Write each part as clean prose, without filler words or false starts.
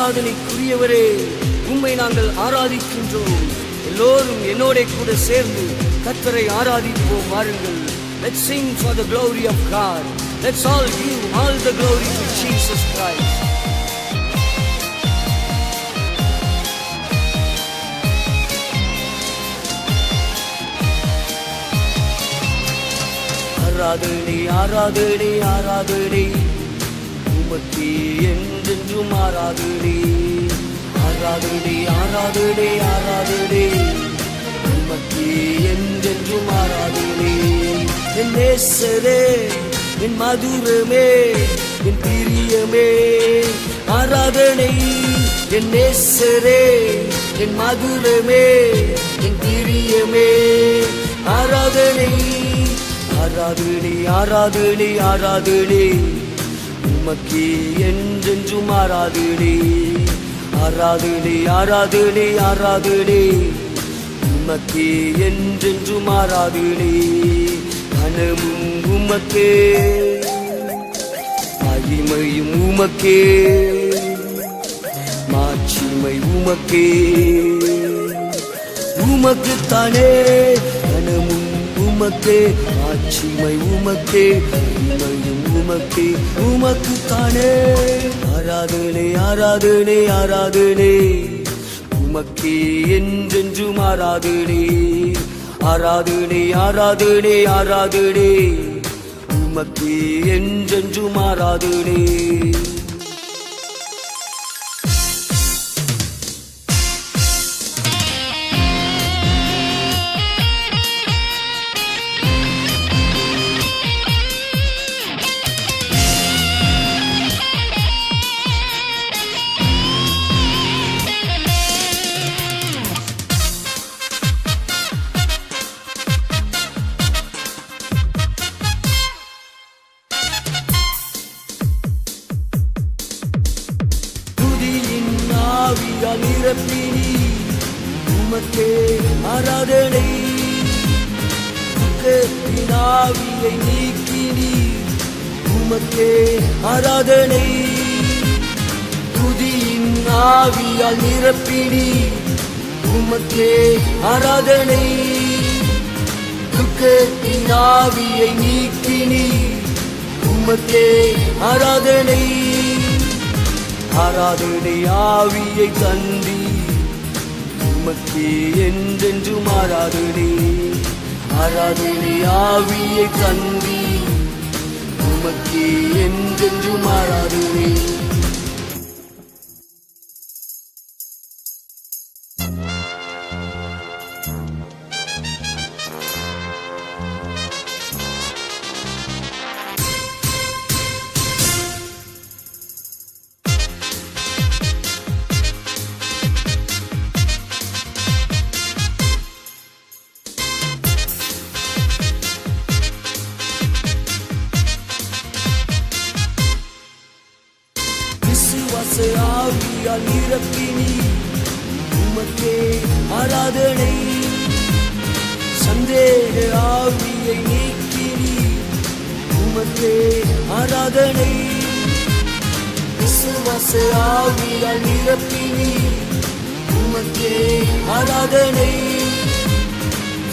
ஆராதனைக்குரியவரே, உம்மை நாங்கள் ஆராதிக்கின்றோம். எல்லோரும் என்னோட கூட சேர்ந்து கர்த்தரை ஆராதிப்போம். வாருங்கள். Let's sing for the glory of God. Let's all give all the glory to Jesus Christ. ஆராதனை ஆராதனை ஆராதனை உமக்கே என்றென்றும் ஆராதனை. ஆராதனை ஆராதனை ஆராதனை உமக்கே என்றென்றும் ஆராதனை. என் நேசரே, என் மதுரமே, என் பிரியமே, ஆராதனை. என் நேசரே, என் மதுரமே, என் பிரியமே, ஆராதனை. ஆராதனை ஆராதனை ஆராதனை உமக்கே என்றென்றும் ஆராதனை. ஆராதனை ஆராதனை ஆராதனை உமக்கே என்றென்றும் ஆராதனை. கனமும் உமக்கே, மகிமையும் உமக்கே, மாட்சிமை உமக்கே. உமக்குத்தானே கனமும் உமக்கே, மாட்சிமை உமக்கே, மகிமையும் உமக்கே, உமக்குத்தானே. ஆராதனை ஆராதனை ஆராதனை உமக்கே என்றென்றும் ஆராதனை. ஆராதனை ஆராதனை ஆராதனை உமக்கே என்றென்றும் ஆராதனை. நிரப்பினி உமக்கே ஆராதனை. ஆவியை நீக்கினி உமக்கே ஆராதனை. துதியின் ஆவியால் நிரப்பினி உமக்கே ஆராதனை. துக்கத்தின் ஆவியை நீக்கினி உமக்கே ஆராதனை. ஆராதனை ஆவியை தந்தி உமக்கே என்றென்றும் ஆராதனை. ஆராதனை ஆவியை தந்தி உமக்கே என்றென்றும் ஆராதனை. ஆவியால் நிரப்பினி உமக்கே ஆராதனை. சந்தேக ஆவியை நீக்கினி உமக்கே ஆராதனை. விசுவாச ஆவியால் நிரப்பினி உமக்கே ஆராதனை.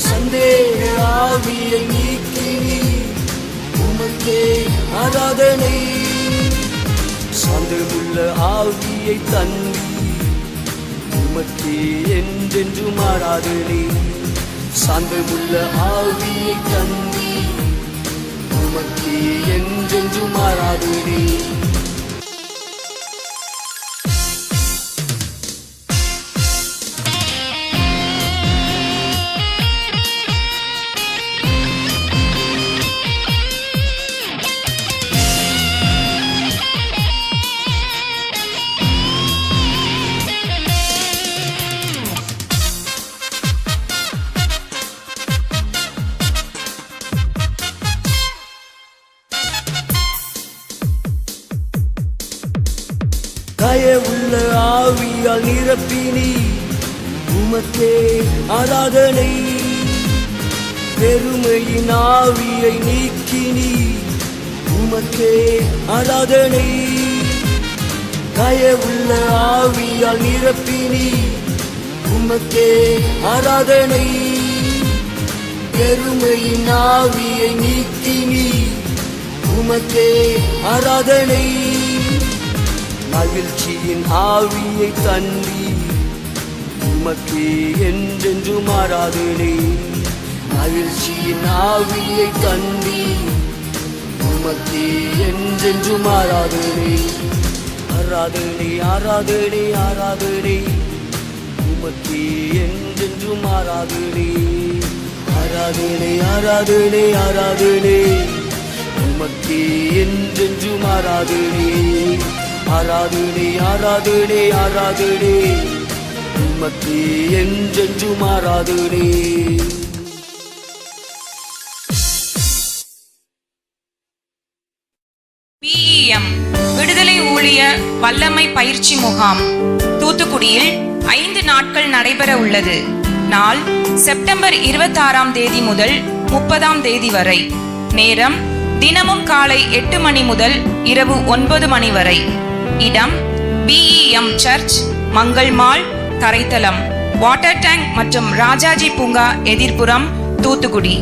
சந்தேக ஆவியை நீக்கினி உமக்கே ஆராதனை. சாந்தமுள்ள ஆவியை தந்தி உமக்கே என்றென்றும் ஆராதனை. சாந்தமுள்ள ஆவியை தந்தி உமக்கே என்றென்றும் ஆராதனை. தயவுள்ள ஆவியால் நிரப்பினி உமக்கே ஆராதனை. பெருமையின் ஆவியை நீக்கினி உமக்கே ஆராதனை. தயவுள்ள ஆவியால் நிரப்பினி, உமக்கே ஆராதனை. பெருமையின் ஆவியை நீக்கினி, உமக்கே ஆராதனை. மகிழ்ச்சியின் ஆவியை தந்தி, உமக்கே என்றென்றும் ஆராதனை. மகிழ்ச்சியின் ஆவியை தந்தி, உமக்கே என்றென்றும் ஆராதனை. ஆராதனை ஆராதனை ஆராதனை, உமக்கே என்றென்றும் ஆராதனை. ஆராதனை ஆராதனை ஆராதனை, உமக்கே என்றென்றும் ஆராதனை. ஆராதனை ஆராதனை ஆராதனை, உமக்கே என்றென்றும் ஆராதனை. BEM விடுதலை ஊழிய வல்லமை பயிற்சி முகாம் தூத்துக்குடியில் 5 நாட்கள் நடைபெற உள்ளது. நாள் செப்டம்பர் 26ஆம் தேதி முதல் 30ஆம் தேதி வரை. நேரம் தினமும் காலை 8 மணி முதல் இரவு 9 மணி வரை. இடம் BEM சர்ச், மங்கள் மால், தரைத்தளம், வாட்டர் டேங்க் மற்றும் ராஜாஜி பூங்கா எதிர்ப்புறம், தூத்துக்குடி.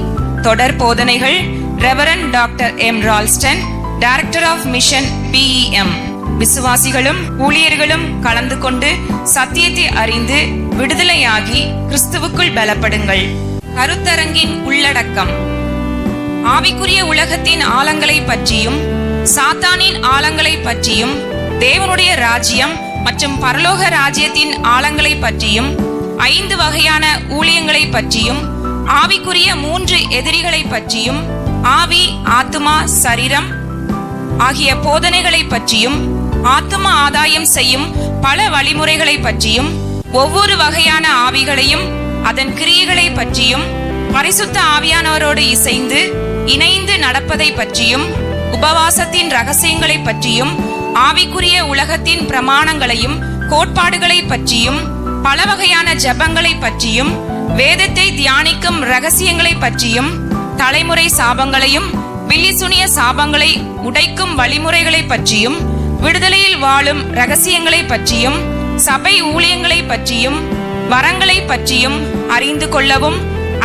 தொடர் போதனைகள் reverend doctor M. Ralston, director of mission BEM. விசுவாசிகளும் ஊழியர்களும் கலந்து கொண்டு சத்தியத்தை அறிந்து விடுதலையாகி கிறிஸ்துவுக்குள் பலப்படுங்கள். கருத்தரங்கின் உள்ளடக்கம்: ஆவிக்குரிய உலகத்தின் ஆழங்களை பற்றியும் சாத்தானின் ஆழங்களை பற்றியும், தேவனுடைய ராஜ்யம் மற்றும் பரலோக ராஜ்யத்தின் ஆழங்களை பற்றியும், 5 வகையான ஊழியங்களை பற்றியும், ஆவிக்குரிய 3 எதிரிகளை பற்றியும், ஆவி, ஆத்துமா, சரீரம் ஆகிய போதனைகளை பற்றியும், ஆத்தும ஆதாயம் செய்யும் பல வழிமுறைகளை பற்றியும், ஒவ்வொரு வகையான ஆவிகளையும் அதன் கிரியைகளை பற்றியும், பரிசுத்த ஆவியானவரோடு இசைந்து இணைந்து நடப்பதை பற்றியும், உபவாசத்தின் ரகசியங்களை பற்றியும், ஆவிக்குரிய உலகத்தின் பிரமாணங்களையும் கோட்பாடுகளை பற்றியும், பல வகையான ஜெபங்களை பற்றியும், வேதத்தை தியானிக்கும் ரகசியங்களை பற்றியும், தலைமுறை சாபங்களையும் பில்லிசுனிய சாபங்களை உடைக்கும் வழிமுறைகளை பற்றியும், விடுதலையில் வாழும் ரகசியங்களை பற்றியும், சபை ஊழியங்களை பற்றியும், வரங்களை பற்றியும் அறிந்து கொள்ளவும்,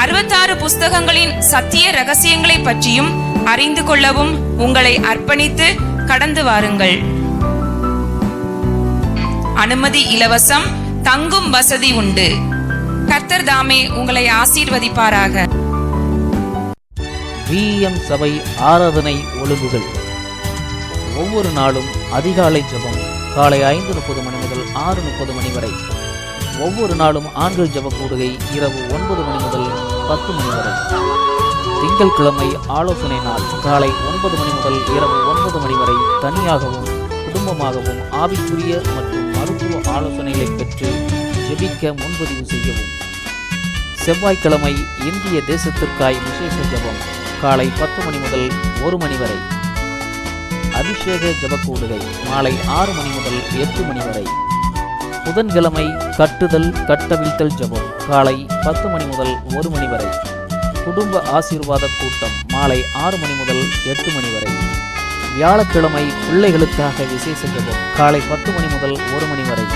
66 புஸ்தகங்களின் சத்திய ரகசியங்களை பற்றியும் அறிந்து கொள்ளவும் உங்களை அர்ப்பணித்து கடந்து வாருங்கள். அனுமதி இலவசம், தங்கும் வசதி உண்டு. கர்த்தர் தாமே உங்களை ஆசீர்வதிப்பாராக. BEM சபை ஆராதனை ஒழுங்குகள்: ஒவ்வொரு நாளும் அதிகாலை ஜெபம் காலை 5:30 மணி முதல் 6:30 மணி வரை. ஒவ்வொரு நாளும் ஆண்கள் ஜெப கூடுகை இரவு 9 மணி முதல் 10 மணி வரை. திங்கட்கிழமை ஆலோசனை நாள் காலை 9 மணி முதல் இரவு 9 மணி வரை. தனியாகவும் குடும்பமாகவும் ஆவிக்குரிய மற்றும் மருத்துவ ஆலோசனைகளை பெற்று ஜெபிக்க முன்பதிவு செய்யவும். செவ்வாய்க்கிழமை இந்திய தேசத்திற்காய் விசேஷ ஜெபம் காலை 10 மணி முதல் 1 மணி வரை. அபிஷேக ஜெபக்கூடுகை மாலை 6 மணி முதல் 8 மணி வரை. புதன்கிழமை கட்டுதல் கட்டவிழ்த்தல் ஜெபம் காலை 10 மணி முதல் 1 மணி வரை. குடும்ப ஆசீர்வாத கூட்டம் மாலை 6 மணி முதல் 8 மணி வரை. வியாழக்கிழமை பிள்ளைகளுக்காக விசேஷ ஜெபம் காலை 10 மணி முதல் 1 மணி வரை.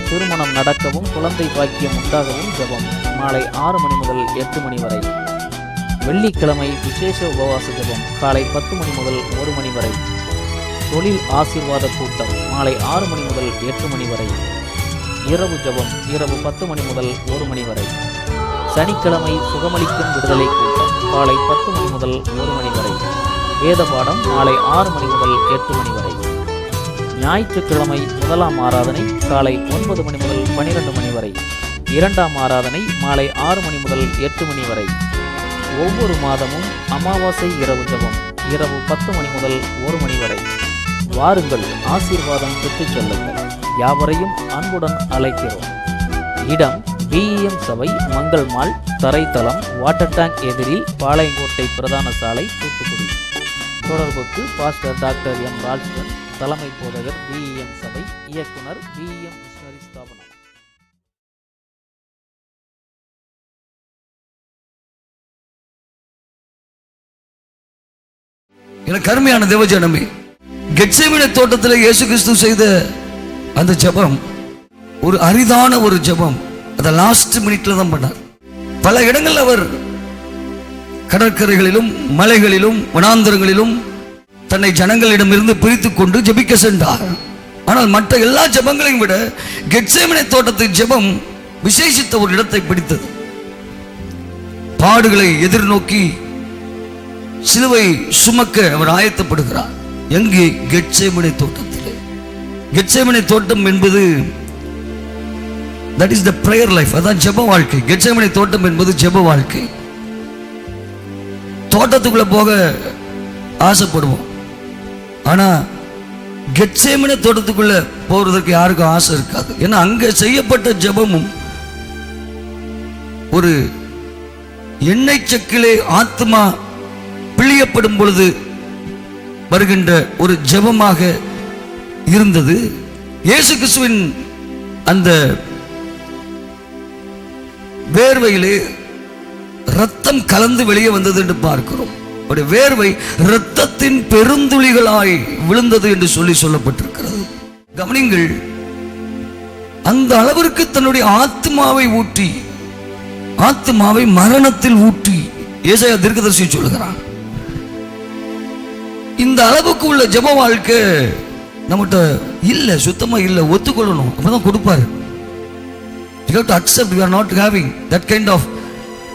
திருமணம் நடக்கவும் குழந்தை பாக்கியம் உண்டாகவும் ஜெபம் மாலை 6 மணி முதல் 8 மணி வரை. வெள்ளிக்கிழமை விசேஷ உபவாச ஜெபம் காலை 10 மணி முதல் 1 மணி வரை. தொழில் ஆசீர்வாத கூட்டம் மாலை 6 மணி முதல் 8 மணி வரை. இரவு ஜெபம் இரவு 10 மணி முதல் 1 மணி வரை. சனிக்கிழமை சுகமளிக்கும் விடுதலை கூட்டம் காலை 10 மணி முதல் 1 மணி வரை. வேத பாடம் மாலை 6 மணி முதல் 8 மணி வரை. ஞாயிற்றுக்கிழமை முதலாம் ஆராதனை காலை 9 மணி முதல் 12 மணி வரை. இரண்டாம் ஆராதனை மாலை 6 மணி முதல் 8 மணி வரை. ஒவ்வொரு மாதமும் அமாவாசை இரவு ஜெபம் இரவு 10 மணி முதல் 1 மணி வரை. வாருங்கள், ஆசீர்வாதம் பெற்றுச் செல்லுங்கள். யாவரையும் அன்புடன் அழைக்கிறோம். இடம் BEM சபை, மங்கள் மால், தரைத்தளம், வாட்டர் டேங்க் எதிரில், பாளையங்கோட்டை பிரதான சாலை, தூத்துக்குடி. தொடர்புக்கு பாஸ்டர் டாக்டர் M. ரால்ஸ்டன், தலைமை போதகர் BEM சபை, இயக்குனர் BEM மிஷனரி ஸ்தாபனம். எனக்கு அருமையான தேவஜனமே, கெத்செமனே தோட்டத்தில் இயேசு கிறிஸ்து செய்த அந்த ஜெபம் ஒரு அரிதான ஒரு ஜெபம். அதை லாஸ்ட் மினிட்ல தான் பண்ணார். பல இடங்கள் அவர் கடற்கரைகளிலும் மலைகளிலும் வனாந்தரங்களிலும் தன்னை ஜனங்களிடமிருந்து பிரித்துக் கொண்டு ஜெபிக்க சென்றார். ஆனால் மற்ற எல்லா ஜெபங்களையும் விட கெத்சேமனே தோட்டத்து ஜெபம் விசேஷித்த ஒரு இடத்தை பிடித்தது. பாடுகளை எதிர்நோக்கி சிலுவை சுமக்க அவர் ஆயத்தப்படுகிறார். எங்கே? கெத்சேமனே தோட்டத்திலே. கெத்சேமனே தோட்டம் என்பது that is the prayer life. அதான் ஜெப வாழ்க்கை. கெத்சேமனே தோட்டம் என்பது ஜெப வாழ்க்கை. தோட்டத்துக்குள்ள போக ஆசைப்படுவோம், ஆனா கெத்சேமனே தோட்டத்துக்குள்ள போறதுக்கு யாருக்கும் ஆசை இருக்காது. ஏன்னா அங்க செய்யப்பட்ட ஜெபமும் ஒரு எண்ணெய் சக்கிலே ஆத்மா பிழியப்படும் பொழுது வருகின்ற ஒரு ஜெபமாக இருந்தது. இயேசு கிறிஸ்துவின் அந்த வேர்வையிலே ரத்தம் கலந்து வெளியே வந்தது என்று பார்க்கிறோம். அவருடைய வேர்வை இரத்தத்தின் பெருந்துளிகளாய் விழுந்தது என்று சொல்லப்பட்டிருக்கிறது. கவனிங்கள், அந்த அளவிற்கு தன்னுடைய ஆத்மாவை ஊற்றி, ஆத்மாவை மரணத்தில் ஊற்றி ஏசாயா தீர்க்கதரிசி சொல்லுகிறான். இந்த அளவுக்கு உள்ள ஜெப வாழ்க்கை நம்மகிட்ட இல்ல, சுத்தமா இல்ல. ஒத்துக்கொள்ளணும், அப்பதான் கொடுப்பாரு. You have to accept we are not having that kind of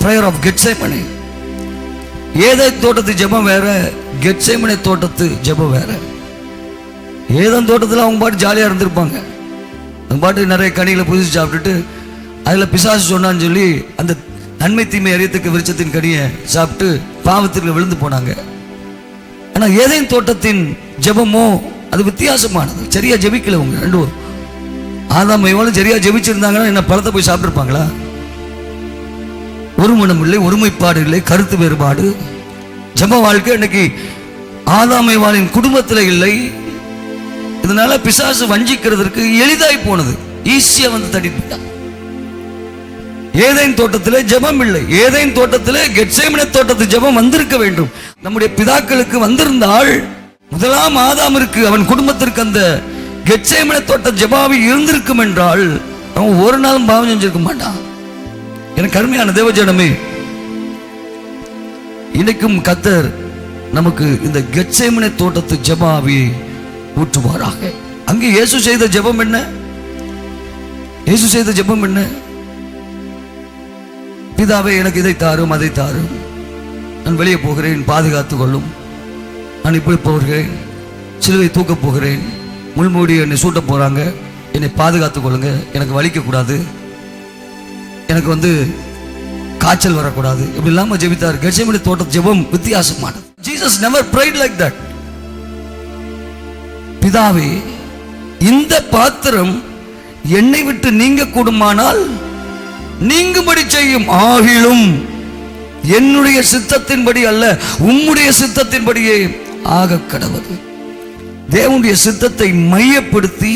prayer of Gethsemane. Eden தோட்டத்து ஜெபம் வேற, கெத்சேமனே தோட்டத்து ஜெபம் வேற. ஏதேன் தோட்டத்தில் அவங்க பாட்டு ஜாலியாக இருந்திருப்பாங்க. அவங்க பாட்டு நிறைய கனிகளை புதிச்சு சாப்பிட்டுட்டு அதில் பிசாசு சொன்னான்னு சொல்லி அந்த நன்மை தீமை அறியத்துக்கு விருட்சத்தின் கனியை சாப்பிட்டு பாவத்திற்கு விழுந்து போனாங்க. ஆனால் ஏதேன் தோட்டத்தின் ஜெபமோ அது வித்தியாசமானது. சரியா ஜெபிக்கல அவங்க ரெண்டு பேரும். ஆதாம் ஏவாளும் சரியா ஜெபிச்சிருந்தாங்கன்னா என்ன பழத்தை போய் சாப்பிட்டுருப்பாங்களா? ஒரு மனம் இல்லை, ஒருமைப்பாடு இல்லை, கருத்து வேறுபாடு. ஜெப வாழ்க்கை இன்னைக்கு ஆதாம் ஏவாளின் குடும்பத்தில் இல்லை. இதனால பிசாசு வஞ்சிக்கிறதுக்கு எளிதாய் போனது, ஈஸியா வந்து தட்டிட்டான். ஏதேன் தோட்டத்திலே ஜெபம் இல்லை. ஏதேன் தோட்டத்திலே கெத்சேமனே தோட்டத்து ஜெபம் வந்திருக்க வேண்டும். நம்முடைய பிதாக்களுக்கு வந்திருந்தால், முதலாம் ஆதாமிற்கு அவன் குடும்பத்திற்கு அந்த கெத்சேமனே தோட்ட ஜெபாவி இருந்திருக்கும் என்றால் அவன் ஒரு நாளும் பாவம் செஞ்சிருக்க மாட்டான். எனக்கு அருமையான தேவஜனமே, இன்னைக்கும் கர்த்தர் நமக்கு இந்த கெத்சேமனே தோட்டத்து ஜெபாவியை ஊற்றுவாராக. அங்கே இயேசு செய்த ஜெபம் என்ன? இயேசு செய்த ஜெபம் என்ன? பிதாவே, எனக்கு இதை தாரும், அதை தாரும். நான் வெளியே போகிறேன், பாதுகாத்துக் கொள்ளும். நான் இப்படி போகிறேன், சிலுவை தூக்க போகிறேன், முள்மூடி என்னை சூட்ட போறாங்க, என்னை பாதுகாத்துக் கொள்ளுங்க. எனக்கு வலிக்க கூடாது, எனக்கு காய்ச்சல் வரக்கூடாது. இப்படி இல்லாம ஜெபித்தார். கெத்சேமனே தோட்ட ஜெபம் வித்தியாசமானது. Jesus never prayed like that. பிதாவே, இந்த பாத்திரம் என்னை விட்டு நீங்க கூடுமானால் நீங்கும்படி செய்யும், ஆகிலும் என்னுடைய சித்தத்தின்படி அல்ல, உம்முடைய சித்தத்தின்படியே ஆக கடவுது. தேவனுடைய சித்தத்தை மையப்படுத்தி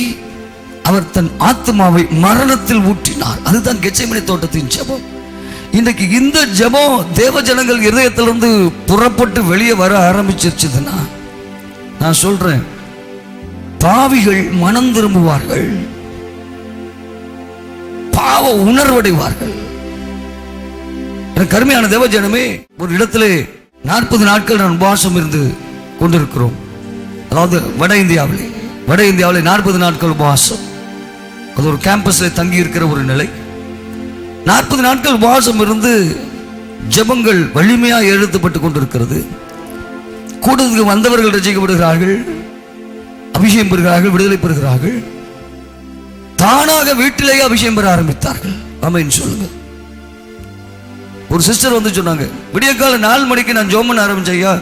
அவர் தன் ஆத்மாவை மரணத்தில் ஊற்றினார். அதுதான் கெத்சேமனே தோட்டத்தின் ஜெபம். இன்றைக்கு இந்த ஜெபம் தேவ ஜனங்கள் இருதயத்திலிருந்து புறப்பட்டு வெளியே வர ஆரம்பிச்சிருச்சுதுன்னா, நான் சொல்றேன், பாவிகள் மனம் திரும்புவார்கள், பாவ உணர்வடைவார்கள். எனக்கு கருமையான தேவ ஜனமே, ஒரு இடத்திலே 40 நாட்கள் நான் உபவாசம் இருந்து கொண்டிருக்கிறோம். அதாவது வட இந்தியாவிலே 40 நாட்கள் உபவாசம். அது ஒரு கேம்பஸ்ல தங்கி இருக்கிற ஒரு நிலை. 40 நாட்கள் உபவாசம் இருந்து ஜெபங்கள் வலிமையாக எழுதப்பட்டு கொண்டிருக்கிறது. கூட்டத்துக்கு வந்தவர்கள் ரசிக்கப்படுகிறார்கள், அபிஷேகம் பெறுகிறார்கள், விடுதலை பெறுகிறார்கள். தானாக வீட்டிலேயே அபிஷேகம் பெற ஆரம்பித்தார்கள். ஆமென் சொல்லுங்க. ஒரு சிஸ்டர் சொன்னாங்க, விடிய கால 4 மணிக்கு நான் ஜெபம் பண்ண ஆரம்பிச்சேன். ஐயா,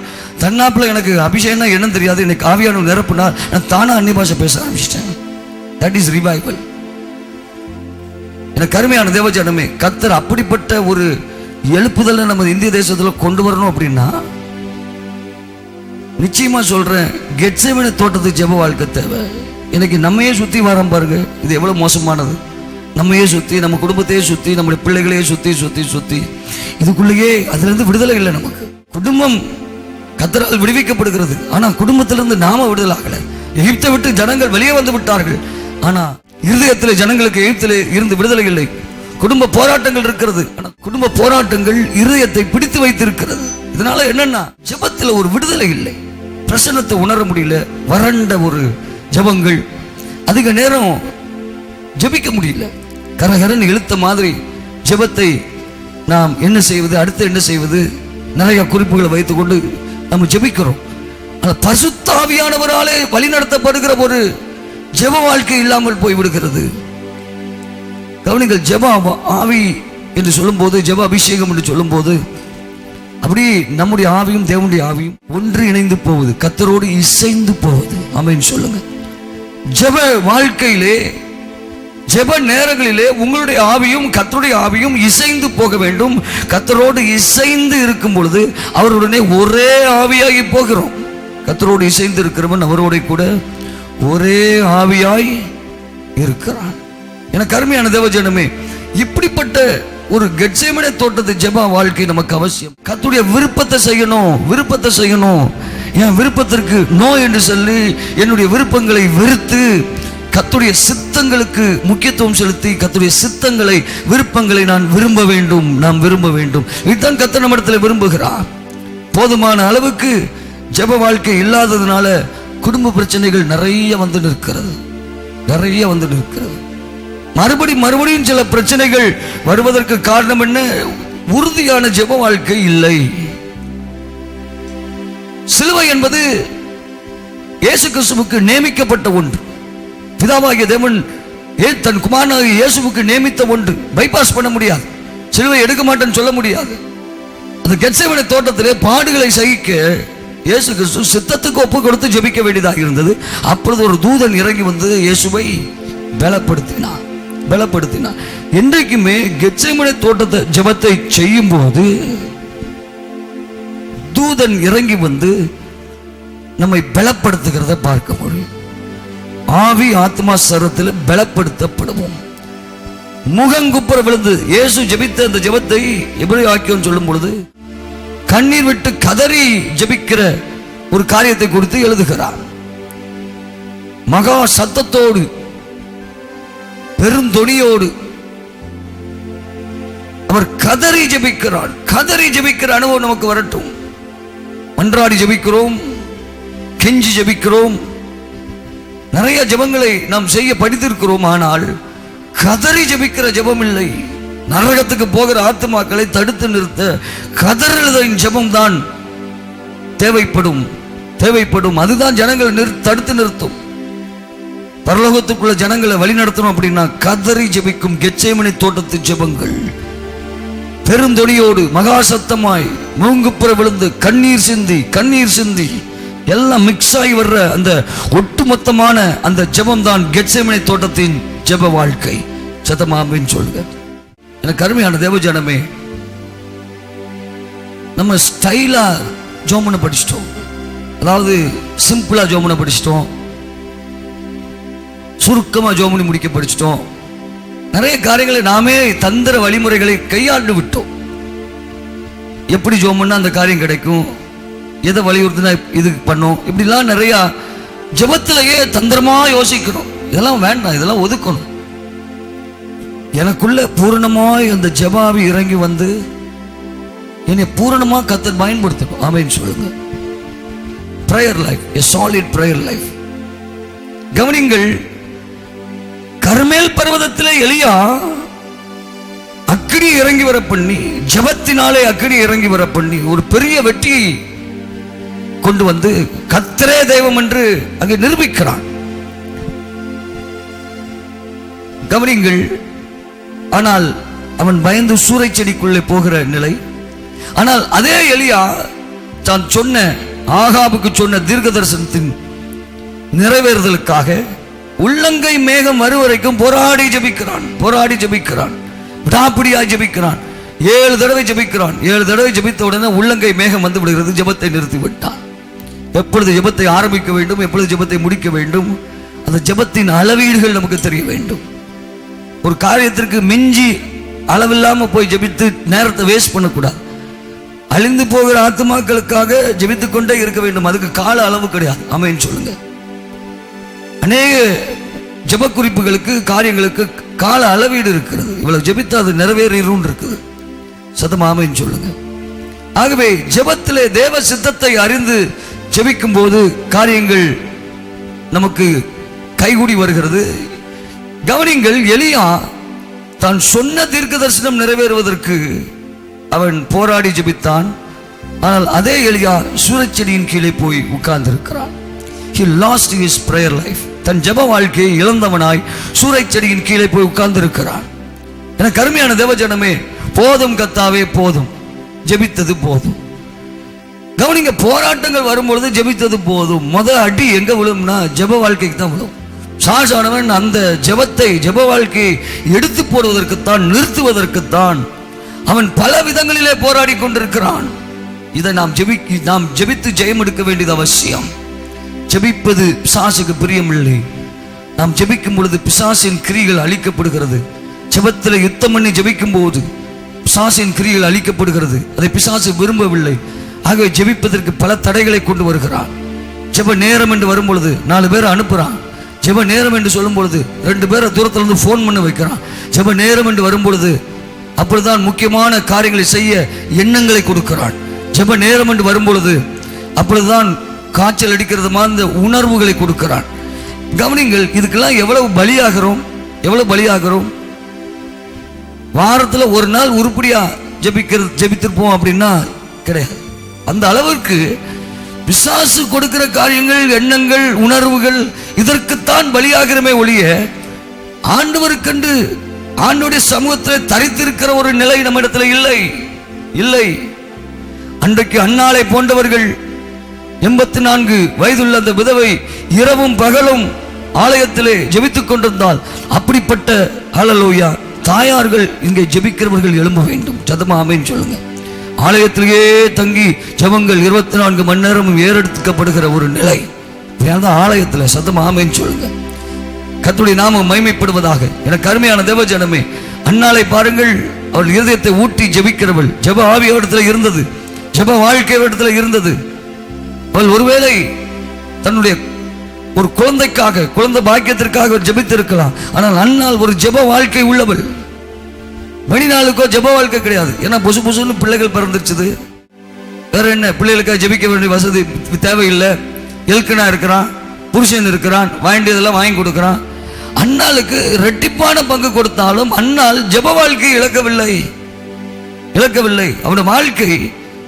தன்னாப்புல எனக்கு அபிஷேகம்னா என்னன்னு தெரியாது, எனக்கு ஆவியானவர் நிரப்புனா நான் தானா அந்நிய பாஷை பேச ஆரம்பிச்சிட்டேன். That is revival. எனக்கு கருமையான தேவஜனமே, கர்த்தர் அப்படிப்பட்ட ஒரு எழுப்புதலை நம்ம இந்திய தேசத்தில் கொண்டு வரணும் அப்படின்னா, நிச்சயமா சொல்றேன், கெத்சேமனே தோட்டத்துக்கு ஜெப வாழ்க்கை தேவை. இன்னைக்கு நம்மையே சுத்தி வரோம் பாருங்க, இது எவ்வளவு மோசமானது. நம்மையே சுத்தி, நம்ம குடும்பத்தையே சுத்தி, நம்முடைய பிள்ளைகளையே சுத்தி சுத்தி சுத்தி இதுக்குள்ளேயே அதுல இருந்து விடுதலை இல்லை. நமக்கு குடும்பம் கர்த்தரால் விடுவிக்கப்படுகிறது, ஆனா குடும்பத்திலிருந்து நாம விடுதலை ஆகல. எகிப்தை விட்டு ஜனங்கள் வெளியே வந்து விட்டார்கள், ஆனா இருதயத்தில் ஜனங்களுக்கு எகிப்திலே இருந்து விடுதலை இல்லை. குடும்ப போராட்டங்கள் இருக்கிறது. ஆனா குடும்ப போராட்டங்கள் இருதயத்தை பிடித்து வைத்திருக்கிறது. இதனால என்னன்னா ஜெபத்துல ஒரு விடுதலை இல்லை. பிரசன்னத்தை உணர முடியல. வறண்ட ஒரு ஜெபங்கள், அதிக நேரம் ஜெபிக்க முடியல. கரகரன் இழுத்த மாதிரி ஜெபத்தை நாம் என்ன செய்வது, அடுத்து என்ன செய்வது, நிறைய குறிப்புகளை வைத்துக்கொண்டு நம்ம ஜெபிக்கிறோம். ஆனால் பரிசுத்த ஆவியானவராலே வழிநடத்தப்படுகிற ஒரு ஜெப வாழ்க்கை இல்லாமல் போய்விடுகிறது. கவனிங்கள், ஜெப ஆவி என்று சொல்லும் போது, ஜெப அபிஷேகம் என்று சொல்லும் போது, அப்படி நம்முடைய ஆவியும் தேவனுடைய ஆவியும் ஒன்று இணைந்து போவது, கர்த்தரோடு இசைந்து போவது. ஆமென் சொல்லுங்க. ஜெப வாழ்க்கையிலே, ஜெப நேரங்களிலே உங்களுடைய ஆவியும் கர்த்தருடைய ஆவியும் இசைந்து போக வேண்டும். கர்த்தரோடு இசைந்து இருக்கும் பொழுது அவருடனே ஒரே ஆவியாகி போகிறோம். கர்த்தரோடு இசைந்து இருக்கிறவன் அவரோட கூட ஒரே ஆவியாய் இருக்கிறான். எனக்கு அருமையான தேவஜனமே, இப்படிப்பட்ட ஒரு கெத்சேமனே தோட்டத்து ஜெப வாழ்க்கை நமக்கு அவசியம். கர்த்தருடைய விருப்பத்தை செய்யணும், விருப்பத்தை செய்யணும். என் விருப்பத்திற்கு நோ என்று சொல்லி என்னுடைய விருப்பங்களை வெறுத்து கர்த்தருடைய சித்தங்களுக்கு முக்கியத்துவம் செலுத்தி கர்த்தருடைய சித்தங்களை, விருப்பங்களை நான் விரும்ப வேண்டும், நாம் விரும்ப வேண்டும். இதுதான் கர்த்தர் நம்மிடத்தில் விரும்புகிறார். போதுமான அளவுக்கு ஜெப வாழ்க்கை இல்லாததுனால குடும்ப பிரச்சனைகள் நிறைய வந்து நிற்கிறது, நிறைய வந்து நிற்கிறது. மறுபடியும் சில பிரச்சனைகள் வருவதற்கு காரணம் என்ன? உறுதியான ஜெப வாழ்க்கை இல்லை. சிலுவை என்பது இயேசு கிறிஸ்துவுக்கு நியமிக்கப்பட்ட ஒன்று. பிதாவாகிய தேவன் தன் குமாரனாகிய இயேசுவுக்கு நியமித்த ஒன்று. பைபாஸ் பண்ண முடியாது. சிலுவை எடுக்க மாட்டேன்னு சொல்ல முடியாது. அந்த கெத்சேமனே தோட்டத்திலே பாடுகளை சகிக்க இயேசு கிறிஸ்து சித்தத்துக்கு ஒப்பு கொடுத்து ஜெபிக்க வேண்டியதாக இருந்தது. அப்பொழுது ஒரு தூதன் இறங்கி வந்து இயேசுவை பலப்படுத்தினார். என்றைக்குமே கெத்சேமனே தோட்டத்தை ஜெபத்தை செய்யும் போது தூதன் இறங்கி வந்து நம்மை பலப்படுத்துகிறத பார்க்க முடியும். ஆவி ஆத்மா சரத்தில் பலப்படுத்தப்படுவோம். முகங்குப்புற விழுந்து இயேசு ஜெபித்த அந்த ஜெபத்தை எபிரேய வாக்கியம் சொல்லும் பொழுது கண்ணீர் விட்டு கதறி ஜெபிக்கிற ஒரு காரியத்தை குறித்து எழுதுகிறார். மகா சத்தத்தோடு, பெருந்தொனியோடு அவர் கதறி ஜெபிக்கிறார். கதறி ஜெபிக்கிற அனுபவம் நமக்கு வரட்டும். மன்றாடி ஜெபிக்கிறோம், கெஞ்சி ஜெபிக்கிறோம், நிறைய ஜெபங்களை நாம் செய்ய படித்திருக்கிறோம். ஆனால் கதறி ஜெபிக்கிற ஜெபம் இல்லை. நரகத்துக்கு போகிற ஆத்துமாக்களை தடுத்து நிறுத்த கதறுதலின் ஜெபம் தான் தேவைப்படும். அதுதான் ஜனங்களை தடுத்து நிறுத்தும். பரலோகத்துக்குள்ள ஜனங்களை வழி நடத்தணும் அப்படின்னா கதறி ஜெபிக்கும் கெத்சேமனே தோட்டத்து ஜெபங்கள், பெருந்தொனியோடு மகா சத்தமாய் மூங்குப்புற விழுந்து கண்ணீர் சிந்தி எல்லாம் மிக்ஸ் ஆகி வர்ற அந்த ஒட்டுமொத்தமான அந்த ஜெபம் தான் கெத்சேமனே தோட்டத்தின் ஜெப வாழ்க்கை. சத்தமாமின்னு சொல்லுங்க. எனக்கு அருமையான தேவஜனமே, நம்ம ஸ்டைலா ஜோமனை படிச்சிட்டோம். அதாவது சிம்பிளா ஜோமனை படிச்சிட்டோம், சுருக்கமா ஜோமனி முடிக்க படிச்சிட்டோம். நிறைய காரியங்களை நாமே தந்திர வழிமுறைகளை கையாண்டு விட்டோம். எப்படி ஜோமன்னா அந்த காரியம் கிடைக்கும், எதை வலியுறுத்தினா இது பண்ணும், இப்படிலாம் நிறைய ஜெபத்திலேயே தந்திரமா யோசிக்கணும். இதெல்லாம் வேண்டாம், இதெல்லாம் ஒதுக்கணும். எனக்குள்ள பூரணமாய் அந்த ஜெபாவி இறங்கி வந்து என்னை பூரணமா கர்த்தர் பயன்படுத்தணும். ஆமென் சொல்லுங்க. Prayer life, a solid prayer life. கவனிங்கள், கர்மேல் பர்வதத்திலே எலியா அக்கினி இறங்கி வர பண்ணி, ஜெபத்தினாலே அக்கினி இறங்கி வர பண்ணி ஒரு பெரிய வெற்றியை கொண்டு வந்து கர்த்தரே தெய்வம் என்று அங்கே நிரூபிக்கிறான். கவனிங்கள், ஆனால் அவன் பயந்து சூறை செடிக்குள்ளே போகிற நிலை. ஆனால் அதே எலியா தான் சொன்ன, ஆகாபுக்கு சொன்ன தீர்க்க தரிசனத்தின் நிறைவேறுதலுக்காக உள்ளங்கை மேகம் வருவரைக்கும் போராடி ஜெபிக்கிறான், விடாப்பிடியாய் ஜெபிக்கிறான். 7 தடவை ஜெபிக்கிறான். 7 தடவை ஜெபித்த உடனே உள்ளங்கை மேகம் வந்து விடுகிறது. ஜெபத்தை நிறுத்தி விட்டான். எப்பொழுது ஜெபத்தை ஆரம்பிக்க வேண்டும், எப்பொழுது ஜெபத்தை முடிக்க வேண்டும், அந்த ஜெபத்தின் அளவீடுகள் நமக்கு தெரிய வேண்டும். ஒரு காரியத்திற்கு மிஞ்சி அளவில்லாம போய் ஜெபித்து நேரத்தை வேஸ்ட் பண்ணக்கூடாது. அழிந்து போகிற ஆத்துமாக்களுக்காக ஜெபித்துக் கொண்டே இருக்க வேண்டும். அதுக்கு கால அளவு கிடையாது. ஆமென் சொல்லுங்க. அநேக ஜெப குறிப்புகளுக்கு, காரியங்களுக்கு கால அளவீடு இருக்கிறது. இவ்வளவு ஜெபித்து அது நிறைவேறும் இருக்குது. சத்தமாமேன்னு சொல்லுங்க. ஆகவே ஜெபத்திலே தேவ சித்தத்தை அறிந்து ஜெபிக்கும் போது காரியங்கள் நமக்கு கைகூடி வருகிறது. கவனிங்கள், எலியா தான் சொன்ன தீர்க்க தரிசனம் நிறைவேறுவதற்கு அவன் போராடி ஜெபித்தான். ஆனால் அதே எலியா சூரச்செடியின் கீழே போய் உட்கார்ந்து இருக்கிறான். He lost his prayer life. தன் ஜெப வாழ்க்கையை இழந்தவனாய் சூரச்செடியின் கீழே போய் உட்கார்ந்து இருக்கிறான். எனக்கு அருமையான தேவஜனமே, போதும் கர்த்தாவே போதும், ஜெபித்தது போதும். கவனிங்க, போராட்டங்கள் வரும்பொழுது ஜெபித்தது போதும். முதல் அடி எங்க விழும்னா ஜெப வாழ்க்கைக்கு தான் விழும். சாசானவன் அந்த ஜெபத்தை, ஜெப வாழ்க்கையை எடுத்து போடுவதற்குத்தான், நிறுத்துவதற்குத்தான் அவன் பல விதங்களிலே போராடி கொண்டிருக்கிறான். இதை நாம் ஜெபித்து ஜெயம் எடுக்க வேண்டியது அவசியம். ஜெபிப்பது பிசாசுக்கு பிரியமில்லை. நாம் ஜெபிக்கும் பொழுது பிசாசின் கிரிகள் அழிக்கப்படுகிறது. ஜெபத்தில் யுத்தம் பண்ணி ஜெபிக்கும் போது பிசாசின் கிரிகள் அழிக்கப்படுகிறது. அதை பிசாசு விரும்பவில்லை. ஆகவே ஜெபிப்பதற்கு பல தடைகளை கொண்டு வருகிறான். ஜெப நேரம் என்று வரும் பொழுது 4 பேரை அனுப்புறான். ஜெப நேரம் என்று சொல்லும் பொழுது 2 பேரை தூரத்துல இருந்து போன் பண்ண வைக்கிறான். ஜெப நேரம் என்று வரும் பொழுது அப்பொழுதுதான் முக்கியமான காரியங்களை செய்ய எண்ணங்களை கொடுக்கிறான். ஜெப நேரம் என்று வரும் பொழுது அப்பொழுதுதான் காய்ச்சல் அடிக்கிறது மாதிரி உணர்வுகளை கொடுக்கிறான். கவனிங்கள், இதுக்கெல்லாம் எவ்வளவு பலியாகிறோம். வாரத்தில் ஒரு நாள் உருப்படியா ஜெபித்திருப்போம் அப்படின்னா கிடையாது. அந்த அளவிற்கு பிசாசு கொடுக்கிற காரியங்கள், எண்ணங்கள், உணர்வுகள் இதற்குத்தான் பலியாகிறமே ஒழிய ஆண்டவருக்கென்று ஆண்டவருடைய சமூகத்தில் தரித்திருக்கிற ஒரு நிலை நம்மிடத்தில் இல்லை. அன்றைக்கு அன்னாளை போன்றவர்கள் 84 வயதுள்ள அந்த விதவை இரவும் பகலும் ஆலயத்திலே ஜெபித்துக் கொண்டிருந்தால், அப்படிப்பட்ட ஹல்லேலூயா தாயார்கள் இங்கே ஜெபிக்கிறவர்கள் எழும்ப வேண்டும். சதமாமேன்னு சொல்லுங்க. ஆலயத்திலேயே தங்கி ஜெபங்கள் 24 மணி நேரமும் ஏறெடுக்கப்படுகிற ஒரு நிலை ஆலயத்தில். சதமாமேன்னு சொல்லுங்க. கர்த்தருடைய நாமம் மகிமைப்படுவதாக. எனக்கு அருமையான தேவஜனமே, அன்னாளை பாருங்கள், அவள் இருதயத்தை ஊட்டி ஜெபிக்கிறவள். ஜெப ஆவி அவரிடத்தில் இருந்தது, ஜெப வாழ்க்கை அவரிடத்தில் இருந்தது. அவள் ஒருவேளை தன்னுடைய ஒரு குழந்தைக்காக, குழந்தை பாக்கியத்திற்காக ஜெபித்திருக்கலாம். ஆனால் அன்னாள் ஒரு ஜெப வாழ்க்கை உள்ளவள். வெளிநாளுக்கோ ஜெப வாழ்க்கை கிடையாது. ஏன்னா புசுன்னு பிள்ளைகள் பிறந்துருச்சுது. வேற என்ன, பிள்ளைகளுக்காக ஜெபிக்க வேண்டிய வசதி தேவையில்லை. எல்கனா இருக்கிறான், புருஷன் இருக்கிறான், வேண்டியதெல்லாம் வாங்கி கொடுக்கிறான். அன்னாளுக்கு இரட்டிப்பான பங்கு கொடுத்தாலும் அன்னாள் ஜெப வாழ்க்கையை இழக்கவில்லை. அவனுடைய வாழ்க்கை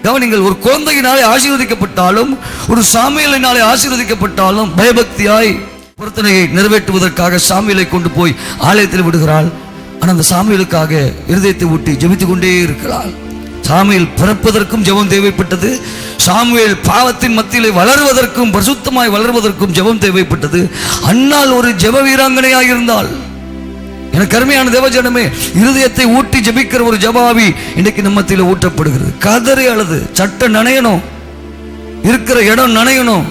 கவனிங்கள், ஒரு குழந்தையினாலே ஆசீர்வதிக்கப்பட்டாலும், ஒரு சாமுவேலினாலே ஆசீர்வதிக்கப்பட்டாலும் பயபக்தியாய் பொருத்தனையை நிறைவேற்றுவதற்காக சாமுவேலை கொண்டு போய் ஆலயத்தில் விடுகிறாள். ஆனால் அந்த சாமுவேலுக்காக இருதயத்தை ஊட்டி ஜெபித்துக் கொண்டே இருக்கிறாள். சாமுவேல் பிறப்பதற்கும் ஜெபம் தேவைப்பட்டது. சாமுவேல் பாவத்தின் மத்தியிலே வளர்வதற்கும், பரிசுத்தமாய் வளர்வதற்கும் ஜெபம் தேவைப்பட்டது. அன்னாள் ஒரு ஜெப வீராங்கனையாக இருந்தாள். எனக்கு அருமையான தேவஜனமே, இருதயத்தை ஊட்டி ஜெபிக்கிற ஒரு ஜெபாவி இன்னைக்கு நம்மத்தில ஊட்டப்படுகிறது. கதறி அழுது, சட்டை நனையணும், இருக்கிற இடம் நனையணும்.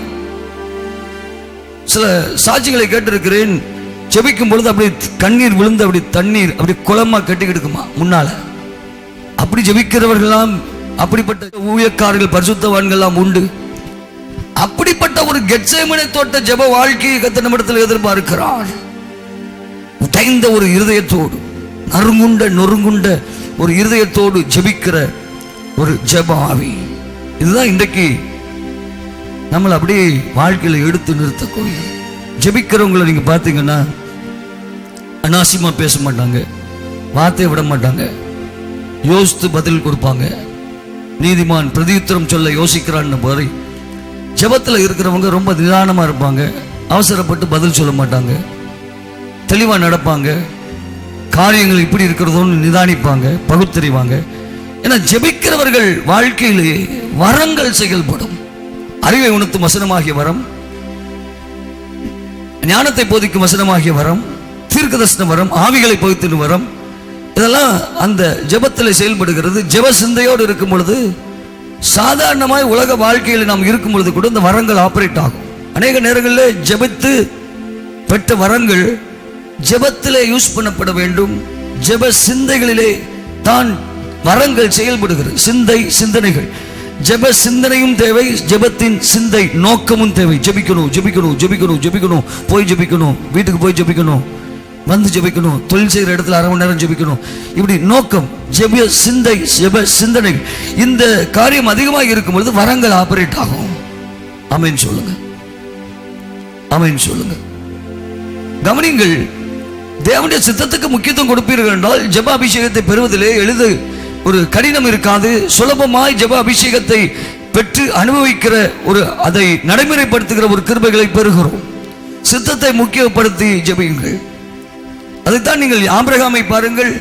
சில சாட்சிகளை கேட்டிருக்கிறேன். ஜெபிக்கும் பொழுது அப்படி கண்ணீர் விழுந்து அப்படி தண்ணீர் அப்படி குளமா கட்டிக்கிடுக்குமா முன்னால. அப்படி ஜெபிக்கிறவர்கள்லாம், அப்படிப்பட்ட ஊழியக்காரர்கள், பரிசுத்தவான்கள் உண்டு. அப்படிப்பட்ட ஒரு கெத்சேமனே தோட்ட ஜெப வாழ்க்கையை கர்த்தர் நம்மிடத்தில் எதிர்பார்க்கிறார். உடைந்த ஒரு இருதயத்தோடு, நொறுங்குண்ட ஒரு இருதயத்தோடு ஜெபிக்கிற ஒரு ஜெப ஆவி. இதுதான் இன்றைக்கு நம்மளை அப்படியே வாழ்க்கையில எடுத்து நிறுத்தக்கூடிய. ஜெபிக்கிறவங்களை நீங்க பார்த்தீங்கன்னா அனாவசியமா பேச மாட்டாங்க, வார்த்தையை விட மாட்டாங்க, யோசித்து பதில் கொடுப்பாங்க. நீதிமான் பிரதியுத்தரம் சொல்ல யோசிக்கிறான்னு போய் ஜெபத்தில் இருக்கிறவங்க ரொம்ப நிதானமா இருப்பாங்க. அவசரப்பட்டு பதில் சொல்ல மாட்டாங்க, தெளிவா நடப்பாங்க. காரியங்கள் இப்படி இருக்கிறதோன்னு நிதானிப்பாங்க, பகுத்தறிவாங்க. ஏன்னா ஜெபிக்கிறவர்கள் வாழ்க்கையிலே வரங்கள் செயல்படும். அறிவை உணர்த்தும் வசனமாகிய வரம், ஞானத்தை போதிக்கும் வசனமாகிய வரம், தீர்க்கதரிசன வரம், ஆவிகளை பகுத்திடும் வரம், இதெல்லாம் அந்த ஜெபத்தில் செயல்படுகிறது. ஜெப சிந்தையோடு இருக்கும் பொழுது, சாதாரணமாய் உலக வாழ்க்கையில் நாம் இருக்கும் பொழுது கூட இந்த வரங்கள் ஆபரேட் ஆகும். அநேக நேரங்களில் ஜெபித்து பெற்ற வரங்கள் ஜெபத்திலே யூஸ் பண்ணப்பட வேண்டும். ஜெப சிந்தைகளிலே தான் வரங்கள் செயல்படுகிறது. சிந்தைகள் ஜெப சிந்தனையும் தேவை, ஜெபத்தின் சிந்தை நோக்கமும் தேவை. ஜெபிக்கணும் ஜெபிக்கணும் ஜெபிக்கணும் ஜெபிக்கணும், போய் ஜெபிக்கணும், வீட்டுக்கு போய் ஜெபிக்கணும், வந்து ஜெபிக்கணும், தொழில் செய்கிற இடத்துல அரை மணி நேரம் ஜெபிக்கணும். இப்படி நோக்கம், ஜெப சிந்தை, ஜெப சிந்தனை, இந்த காரியம் அதிகமாக இருக்கும் பொழுது வரங்கள் ஆபரேட் ஆகும். ஆமென் சொல்லுங்க, ஆமென் சொல்லுங்க. கவனிங்கள், தேவனுடைய சித்தத்துக்கு முக்கியத்துவம் கொடுப்பீர்கள் என்றால் ஜெப அபிஷேகத்தை பெறுவதிலே ஒரு கடினம் இருக்காது. சுலபமாய் ஜெப அபிஷேகத்தை பெற்று அனுபவிக்கிற அதை நடைமுறைப்படுத்துகிற ஒரு கிருபைகளை பெறுகிறோம். சித்தத்தை முக்கியப்படுத்தி ஜெபியுங்கள். அதைத்தான் நீங்கள் ஆபிரகாமை பாருங்கள்,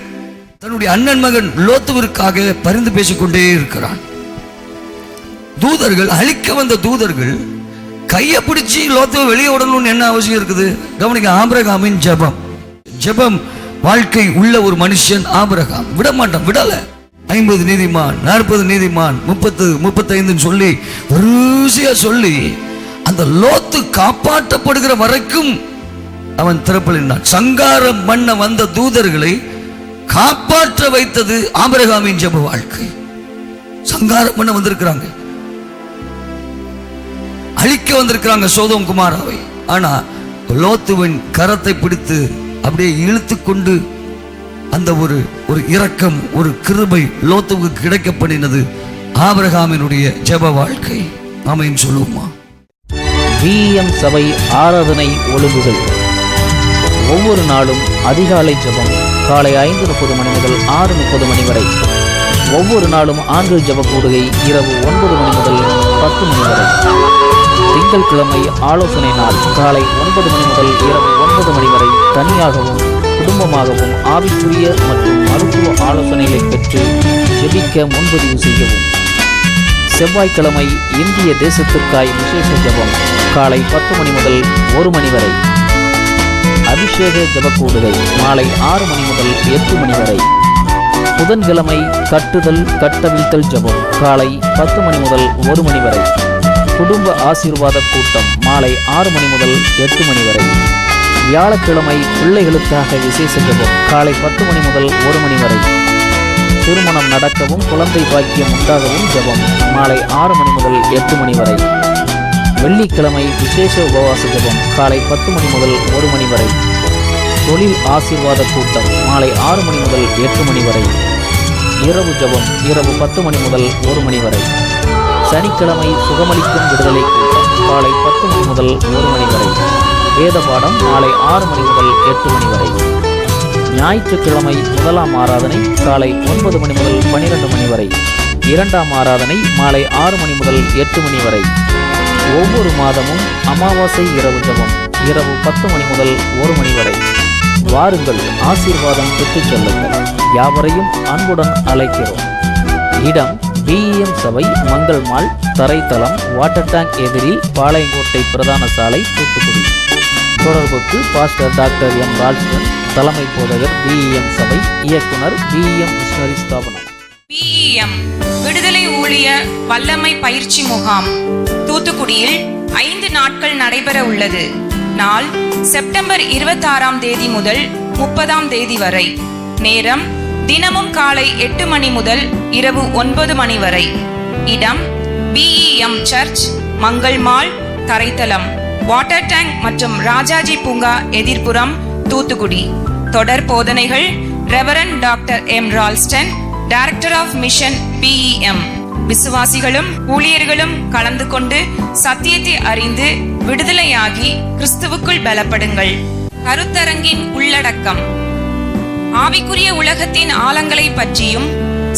தன்னுடைய அண்ணன் மகன் லோத்துவிற்காக பரிந்து பேசிக்கொண்டே இருக்கிறான். தூதர்கள், அழிக்க வந்த தூதர்கள் கையை பிடிச்சி லோத்துவை வெளியே விடணும்னு என்ன அவசியம் இருக்குது? கவனிக்க, ஆபிரகாமின் ஜெபம் வாழ்க்கை உள்ள ஒரு மனுஷன் ஆபிரகாம். விட மாட்டான், விடல. 50 நீதிமான், 40 நீதிமான், 30, 35 சொல்லி வரிசையா சொல்லி அந்த லோத்து காப்பாற்றப்படுகிற வரைக்கும் அவன் திறப்பலினான். சங்காரம் பண்ண வந்த தூதர்களை காப்பாற்ற வைத்தது ஆபிரகாமின் ஜெப வாழ்க்கை. சங்காரம் பண்ண வந்திருக்கிறாங்க, அழிக்க வந்திருக்கிறாங்க சோதோம் குமாராவை. ஆனா லோத்துவின் கரத்தை பிடித்து அப்படியே இழுத்து கொண்டு அந்த ஒரு இரக்கம், ஒரு கிருபை லோத்துவுக்கு கிடைக்கப்படினது ஆபிரகாமினுடைய ஜெப வாழ்க்கை. ஆமென் சொல்லுவோமா? பிஎம் சபை ஆராதனை ஒழுங்குகள். ஒவ்வொரு நாளும் அதிகாலை ஜெபம் காலை 5:30 மணி முதல் 6:30 மணி வரை. ஒவ்வொரு நாளும் ஆண்கள் ஜெப கூடுகை இரவு 9 மணி முதல் 10 மணி வரை. திங்கட்கிழமை ஆலோசனை நாள் காலை 9 மணி முதல் இரவு 9 மணி வரை. தனியாகவும் குடும்பமாகவும் ஆவிக்குரிய மற்றும் மருத்துவ ஆலோசனைகளை பெற்று ஜெபிக்க முன்பதிவு செய்யவும். செவ்வாய்க்கிழமை இந்திய தேசத்திற்காய் விசேஷ ஜெபம் காலை 10 மணி முதல் 1 மணி வரை. அபிஷேக ஜெபக்கூடுகை மாலை 6 மணி முதல் 8 மணி வரை. புதன்கிழமை கட்டுதல் கட்டவிழ்த்தல் ஜெபம் காலை 10 மணி முதல் 1 மணி வரை. குடும்ப ஆசீர்வாத கூட்டம் மாலை 6 மணி முதல் 8 மணி வரை. வியாழக்கிழமை பிள்ளைகளுக்காக விசேஷ ஜெபம் காலை 10 மணி முதல் 1 மணி வரை. திருமணம் நடக்கவும் குழந்தை பாக்கியம் உண்டாகவும் ஜெபம் மாலை 6 மணி முதல் 8 மணி வரை. வெள்ளிக்கிழமை விசேஷ உபவாச ஜெபம் காலை 10 மணி முதல் 1 மணி வரை. தொழில் ஆசீர்வாத கூட்டம் மாலை 6 மணி முதல் 8 மணி வரை. இரவு ஜெபம் இரவு 10 மணி முதல் 1 மணி வரை. சனிக்கிழமை சுகமளிக்கும் விடுதலை கூட்டம் காலை 10 மணி முதல் 1 மணி வரை. வேத பாடம் மாலை 6 மணி முதல் 8 மணி வரை. ஞாயிற்றுக்கிழமை முதலாம் ஆராதனை காலை 9 மணி முதல் 12 மணி வரை. இரண்டாம் ஆராதனை மாலை 6 மணி முதல் 8 மணி வரை. ஒவ்வொரு மாதமும் அமாவாசை இரவு ஜெபம் இரவு 10 மணி முதல் 1 மணி வரை. வாருங்கள், ஆசீர்வாதம் பெற்றுச் செல்லுங்கள். யாவரையும் அன்புடன் அழைக்கிறோம். இடம் பிஎம் சபை, மங்கள் மால், தரைத்தளம், வாட்டர் டேங்க் எதிரில், பாளையங்கோட்டை பிரதான சாலை, தூத்துக்குடி. தொடர்புக்கு பாஸ்டர் டாக்டர் எம் ராஜ்கன், தலைமை போதகர் பிஎம் சபை, இயக்குனர் பிஎம் மிஷனரி ஸ்தாபனம். பிஎம் விடுதலை ஊழிய வல்லமை பயிற்சி முகாம் தூத்துக்குடியில் 5 நாட்கள் நடைபெற உள்ளது. நாள் செப்டம்பர் 26ஆம் தேதி முதல் 30ஆம் தேதி வரை. நேரம் தினமும் காலை 8 மணி முதல் இரவு 9 மணி வரை. இடம் பிஎம் சர்ச், மங்கள் மால், தரைத்தளம், வாட்டர் டேங்க் மற்றும் ராஜாஜி பூங்கா எதிர்ப்புறம், தூத்துக்குடி. தொடர் போதனைகள் reverend doctor M Ralston, director of mission BM. விசுவாசிகளும் ஊழியர்களும் கலந்து கொண்டு சத்தியத்தை அறிந்து விடுதலையாகி கிறிஸ்துவுக்குள் பலப்படுங்கள். கருத்தரங்கின் உள்ளடக்கம்: ஆவிக்குரிய உலகத்தின் ஆழங்களை பற்றியும்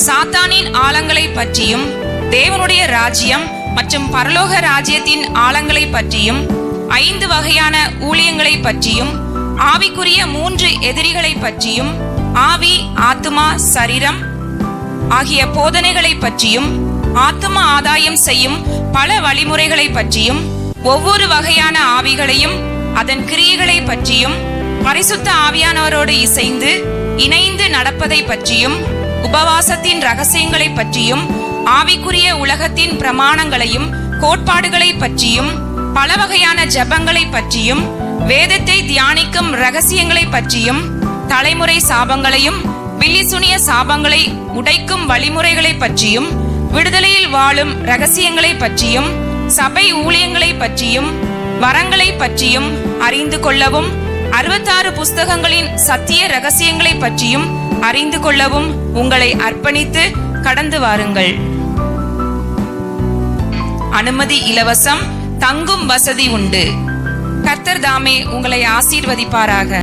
சாத்தானின் ஆழங்களை பற்றியும், தேவனுடைய ராஜ்யம் மற்றும் பரலோக ராஜ்யத்தின் ஆழங்களை பற்றியும், 5 வகையான ஊழியங்களை பற்றியும், ஆவிக்குரிய 3 எதிரிகளை பற்றியும், ஆவி, ஆத்துமா, சரீரம் ஆகிய போதனைகளை பற்றியும், ஆத்தும ஆதாயம் செய்யும் பல வழிமுறைகளை பற்றியும், ஒவ்வொரு வகையான ஆவிகளையும் அதன் கிரியைகளை பற்றியும், பரிசுத்த ஆவியானவரோடு இணைந்து நடப்பதை பற்றியும், உபவாசத்தின் ரகசியங்களை பற்றியும், ஆவிக்குரிய உலகத்தின் பிரமாணங்களையும் கோட்பாடுகளை பற்றியும், பல வகையான ஜெபங்களை பற்றியும், வேதத்தை தியானிக்கும் ரகசியங்களை பற்றியும், தலைமுறை சாபங்களையும் பில்லிசுனிய சாபங்களை உடைக்கும் வழிமுறைகளை பற்றியும், விடுதலையில் வாழும் ரகசியங்களை பற்றியும் சபை ஊழியங்களை பற்றியும் வரங்களை பற்றியும் அறிந்து கொள்ளவும் 66 புஸ்தகங்களின் சத்திய ரகசியங்களை பற்றியும் அறிந்து கொள்ளவும் உங்களை அர்ப்பணித்து கடந்து வாருங்கள். அனுமதி இலவசம், தங்கும் வசதி உண்டு. கர்த்தர் தாமே உங்களை ஆசீர்வதிப்பாராக.